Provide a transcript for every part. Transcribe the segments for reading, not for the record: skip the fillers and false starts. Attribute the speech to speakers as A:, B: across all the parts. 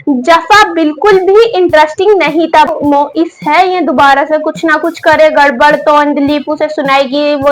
A: जफा बिल्कुल भी इंटरेस्टिंग नहीं था। मोइस है ये दोबारा से कुछ ना कुछ करे गड़बड़ तो अंजलिप उसे सुनाएगी। वो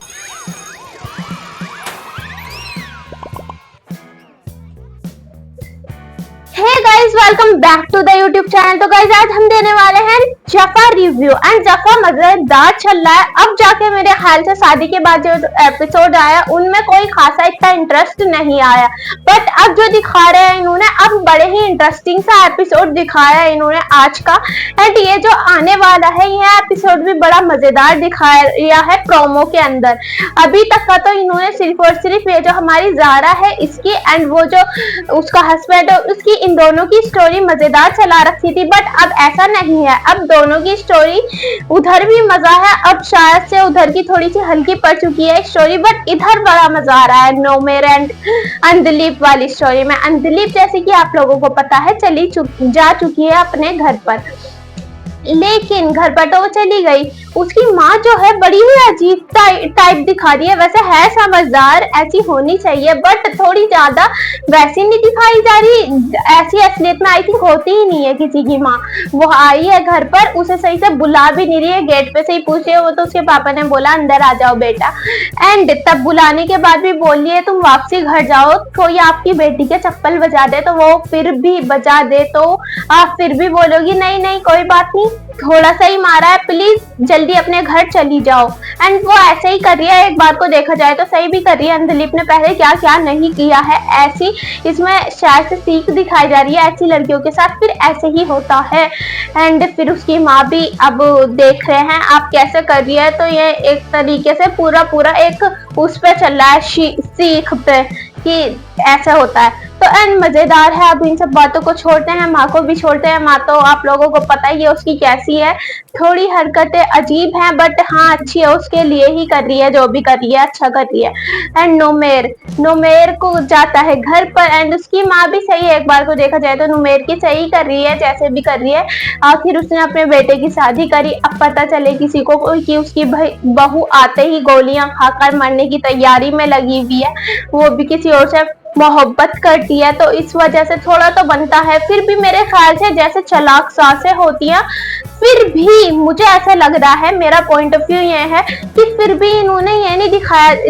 A: hey guys, welcome back to the YouTube channel. तो गाइस आज हम देने वाले हैं जफा रिव्यू एंड जफा मजेदार चल रहा है। अब जाके मेरे ख्याल से शादी के बाद जो एपिसोड आया उनमें कोई खासा इतना इंटरेस्ट नहीं आया, बट अब जो दिखा रहे हैं इन्होंने, अब बड़े ही इंटरेस्टिंग सा एपिसोड दिखाया है इन्होंने आज का। एंड ये जो आने वाला है यह एपिसोड भी बड़ा मजेदार दिखाया है प्रोमो के अंदर। अभी तक का तो इन्होंने सिर्फ और सिर्फ ये जो हमारी जारा है इसकी एंड वो जो उसका हस्बैंड है उसकी, इन दोनों की स्टोरी मजेदार चला रखी थी, बट अब ऐसा नहीं है। अब दोनों की स्टोरी, उधर भी मजा है, अब शायद से उधर की थोड़ी सी हल्की पड़ चुकी है स्टोरी, बट इधर बड़ा मजा आ रहा है नोमेर एंड अंजलिप वाली स्टोरी में। अंजलिप जैसे कि आप लोगों को पता है जा चुकी है अपने घर पर, लेकिन घर पर तो वो चली गई। उसकी माँ जो है बड़ी ही अजीब टाइप दिखा रही है। वैसे है समझदार, ऐसी होनी चाहिए, बट थोड़ी ज्यादा वैसी नहीं दिखाई जा रही। ऐसी असलियत में आई थिंक होती ही नहीं है किसी की माँ। वो आई है घर पर, उसे सही से बुला भी नहीं रही है, गेट पे से ही पूछ रही है। वो तो उसके पापा ने बोला अंदर आ जाओ बेटा, एंड तब बुलाने के बाद भी बोल रही है तुम वापसी घर जाओ, कोई आपकी बेटी के चप्पल बजा दे तो वो फिर भी बजा दे तो आप फिर भी बोलोगी नहीं नहीं कोई बात नहीं, थोड़ा सा ही मारा है, प्लीज जल्दी अपने घर चली जाओ। एंड वो ऐसे ही कर रही है। एक बात को देखा जाए तो सही भी कर रही है। अंजलिप ने पहले क्या क्या नहीं किया है, ऐसी इसमें शायद से सीख दिखाई जा रही है। ऐसी लड़कियों के साथ फिर ऐसे ही होता है। एंड फिर उसकी माँ भी अब देख रहे हैं आप कैसे कर रही है, तो ये एक तरीके से पूरा एक उस पे चल रहा है, सीख पे कि ऐसा होता है। तो एंड मजेदार है। अब इन सब बातों को छोड़ते हैं, माँ को भी छोड़ते हैं। माँ तो आप लोगों को पता ही है उसकी कैसी है, थोड़ी हरकतें अजीब हैं, बट हाँ अच्छी है, उसके लिए ही कर रही है, जो भी कर रही है अच्छा कर रही है। एंड नोमेर को जाता है घर पर, एंड उसकी माँ भी सही है। एक बार को देखा जाए तो नोमेर की सही कर रही है, जैसे भी कर रही है। आखिर उसने अपने बेटे की शादी करी, अब पता चले किसी को कि उसकी बहू आते ही गोलियां खाकर मरने की तैयारी में लगी हुई है, वो भी किसी और से मोहब्बत करती है, तो इस वजह से थोड़ा तो बनता है। फिर भी मेरे ख्याल से जैसे चालाक सासें होती हैं, फिर भी मुझे ऐसा लग रहा है, मेरा पॉइंट ऑफ व्यू ये है कि फिर भी इन्होंने ये नहीं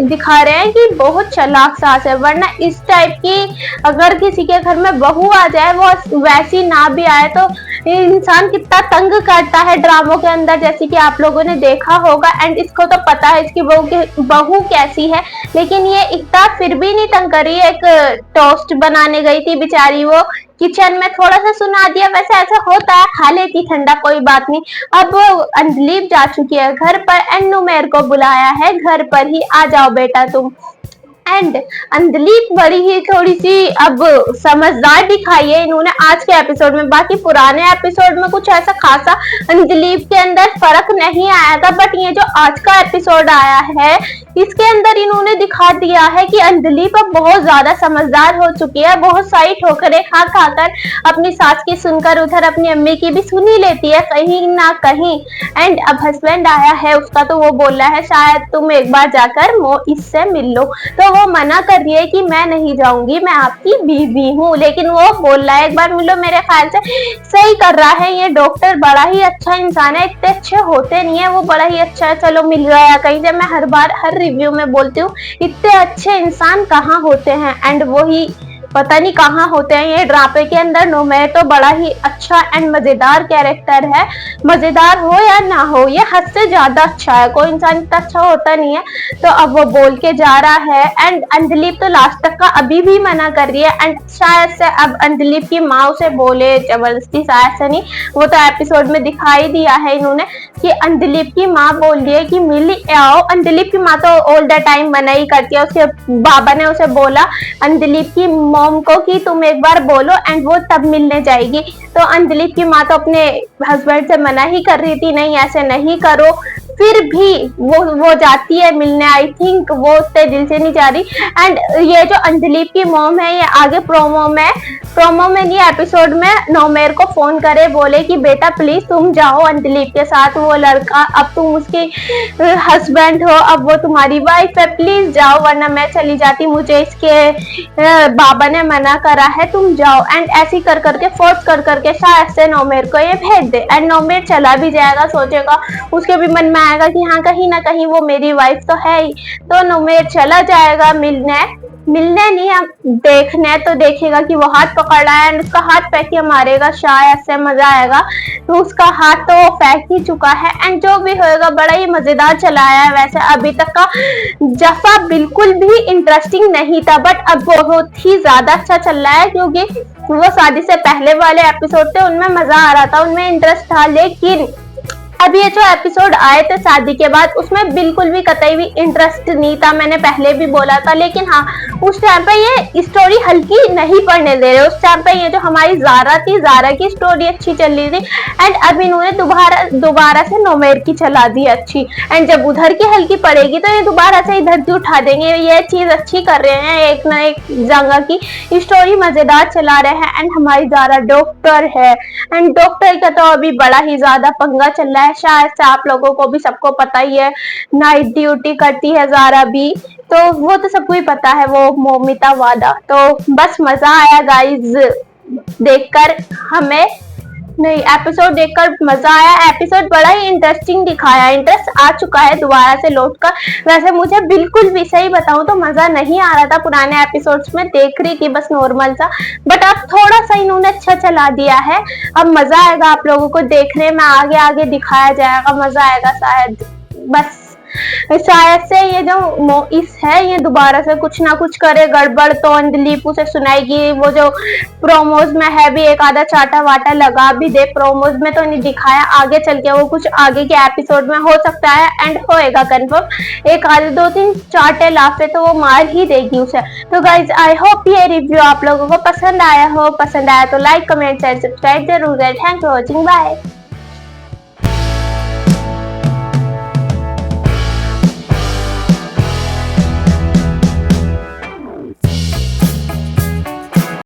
A: दिखा रहे हैं कि बहुत चालाक सास है। वरना इस टाइप की अगर किसी के घर में बहू आ जाए, वो वैसी ना भी आए, तो इंसान कितना तंग करता है ड्रामों के अंदर, जैसे कि आप लोगों ने देखा होगा। एंड इसको तो पता है इसकी बहू कैसी है, लेकिन ये इतना फिर भी नहीं तंग करी। एक टोस्ट बनाने गई थी बेचारी, वो किचन में थोड़ा सा सुना दिया, वैसे ऐसा होता है, खा लेती ठंडा कोई बात नहीं। अब अंजलिप जा चुकी है घर पर, एंड नुमेर को बुलाया है घर पर ही, आ जाओ बेटा तुम। एंड अंजलिप बड़ी ही थोड़ी सी अब समझदार दिखाई है इन्होंने आज के एपिसोड में। बाकी पुराने एपिसोड में कुछ ऐसा खासा अंजलिप के अंदर फर्क नहीं आया था, बट ये जो आज का एपिसोड आया है इसके अंदर इन्होंने दिखा दिया है कि अंजलिप अब बहुत ज्यादा समझदार हो चुकी है। बहुत सारी ठोकरें खा खाकर अपनी सास की सुनकर उधर अपनी अम्मी की भी सुन ही लेती है कहीं ना कहीं। एंड अब हस्बैंड आया है उसका, तो वो बोल रहा है शायद तुम एक बार जाकर इससे मिल लो, तो वो मना कर रही है कि मैं नहीं जाऊंगी, मैं आपकी बीवी हूँ, लेकिन वो बोल रहा है एक बार मिलो। मेरे ख्याल से सही कर रहा है ये डॉक्टर, बड़ा ही अच्छा इंसान है। इतने अच्छे होते नहीं है, वो बड़ा ही अच्छा है, चलो मिल गया है कहीं से। मैं हर रिव्यू में बोलती हूँ इतने अच्छे इंसान कहाँ होते हैं, एंड वो ही पता नहीं कहाँ होते हैं ये ड्रामे के अंदर। नोमेर तो बड़ा ही अच्छा एंड मजेदार कैरेक्टर है, मजेदार हो या ना हो, ये हद से ज्यादा अच्छा है। कोई इंसान इतना अच्छा होता नहीं है। तो अब वो बोल के जा रहा है, एंड अंजलिप तो लास्ट तक का अभी भी मना कर रही है। एंड शायद से अब अंजलिप की माँ उसे बोले जबरदस्ती, शायद से नहीं, वो तो एपिसोड में दिखाई दिया है इन्होंने कि अंजलिप की माँ बोल रही है कि मिल आओ। अंजलिप की माँ तो ऑल द टाइम मना ही करती है। उसके बाबा ने उसे बोला अंजलिप की मॉम को कि तुम एक बार बोलो, एंड वो तब मिलने जाएगी। तो अंजलिप की माँ तो अपने हस्बैंड से मना ही कर रही थी, नहीं ऐसे नहीं करो, फिर भी वो जाती है मिलने। आई थिंक वो उससे दिल से नहीं जा रही। एंड ये जो अंजलि की मॉम है, ये आगे प्रोमो में नहीं एपिसोड में नोमेर को फोन करे, बोले कि बेटा प्लीज तुम जाओ अंजलि के साथ, वो लड़का अब तुम उसके हस्बैंड हो, अब वो तुम्हारी वाइफ है, प्लीज जाओ वरना मैं चली जाती, मुझे इसके बाबा ने मना करा है, तुम जाओ। एंड ऐसी कर करके फोर्स कर करके शायद से नोमेर को ये भेज दे। एंड नोमेर चला भी जाएगा, सोचेगा उसके भी मन में आएगा कि हाँ कहीं ना कहीं वो मेरी वाइफ तो है ही, तो नोमेर चला जाएगा मिलने नहीं, अब देखने तो देखेगा कि वो हाथ पकड़ रहा है एंड उसका हाथ फेंक के मारेगा, शायद से मजा आएगा। तो उसका हाथ तो वो फेंक ही चुका है। एंड जो भी होएगा बड़ा ही मजेदार चलाया है। वैसे अभी तक का जफा बिल्कुल भी इंटरेस्टिंग नहीं था, बट अब बहुत ही ज्यादा अच्छा चल रहा है, क्योंकि वो शादी से पहले वाले एपिसोड थे उनमें मजा आ रहा था, उनमें इंटरेस्ट था। लेकिन अब ये जो एपिसोड आए थे शादी के बाद, उसमें बिल्कुल भी कतई भी इंटरेस्ट नहीं था, मैंने पहले भी बोला था। लेकिन हाँ, उस टाइम पे ये स्टोरी हल्की नहीं पड़ने दे रहे। उस टाइम पे ये जो हमारी जारा थी, जारा की स्टोरी अच्छी चल रही थी। एंड अब इन्होंने दोबारा से नोमेर की चला दी अच्छी। एंड जब उधर की हल्की पड़ेगी तो ये दोबारा से इधर की उठा देंगे। ये चीज अच्छी कर रहे हैं, एक ना एक जगह की स्टोरी मजेदार चला रहे हैं। एंड हमारी जारा डॉक्टर है, एंड डॉक्टर का तो अभी बड़ा ही ज्यादा पंगा चल रहा है। शायद से आप लोगों को भी सबको पता ही है, नाइट ड्यूटी करती है जारा भी, तो वो तो सबको ही पता है, वो मोमिता वादा। तो बस मजा आया गाइज देखकर, हमें नहीं एपिसोड देखकर मजा आया। एपिसोड बड़ा ही इंटरेस्टिंग दिखाया, इंटरेस्ट आ चुका है दोबारा से लौट कर। वैसे मुझे बिल्कुल भी सही बताऊं तो मजा नहीं आ रहा था पुराने एपिसोड्स में, देख रही थी बस नॉर्मल सा, बट अब थोड़ा सा इन्होंने अच्छा चला दिया है। अब मजा आएगा आप लोगों को देखने में, आगे आगे दिखाया जाएगा, मजा आएगा शायद। बस शायद से ये जो मोइस है ये दोबारा से कुछ ना कुछ करे गड़बड़, तो अंजलि से सुनाएगी। वो जो प्रोमोज में है भी एक आधा चाटा वाटा लगा भी दे, प्रोमोज में तो नहीं दिखाया, आगे चल के वो कुछ आगे के एपिसोड में हो सकता है एंड होएगा कंफर्म। एक आधे 2-3 चाटे लाफे तो वो मार ही देगी उसे। तो गाइज आई होप ये रिव्यू आप लोगों को पसंद आया हो, पसंद आया तो लाइक कमेंट शेयर सब्सक्राइब जरूर करें। Thank you for watching, bye.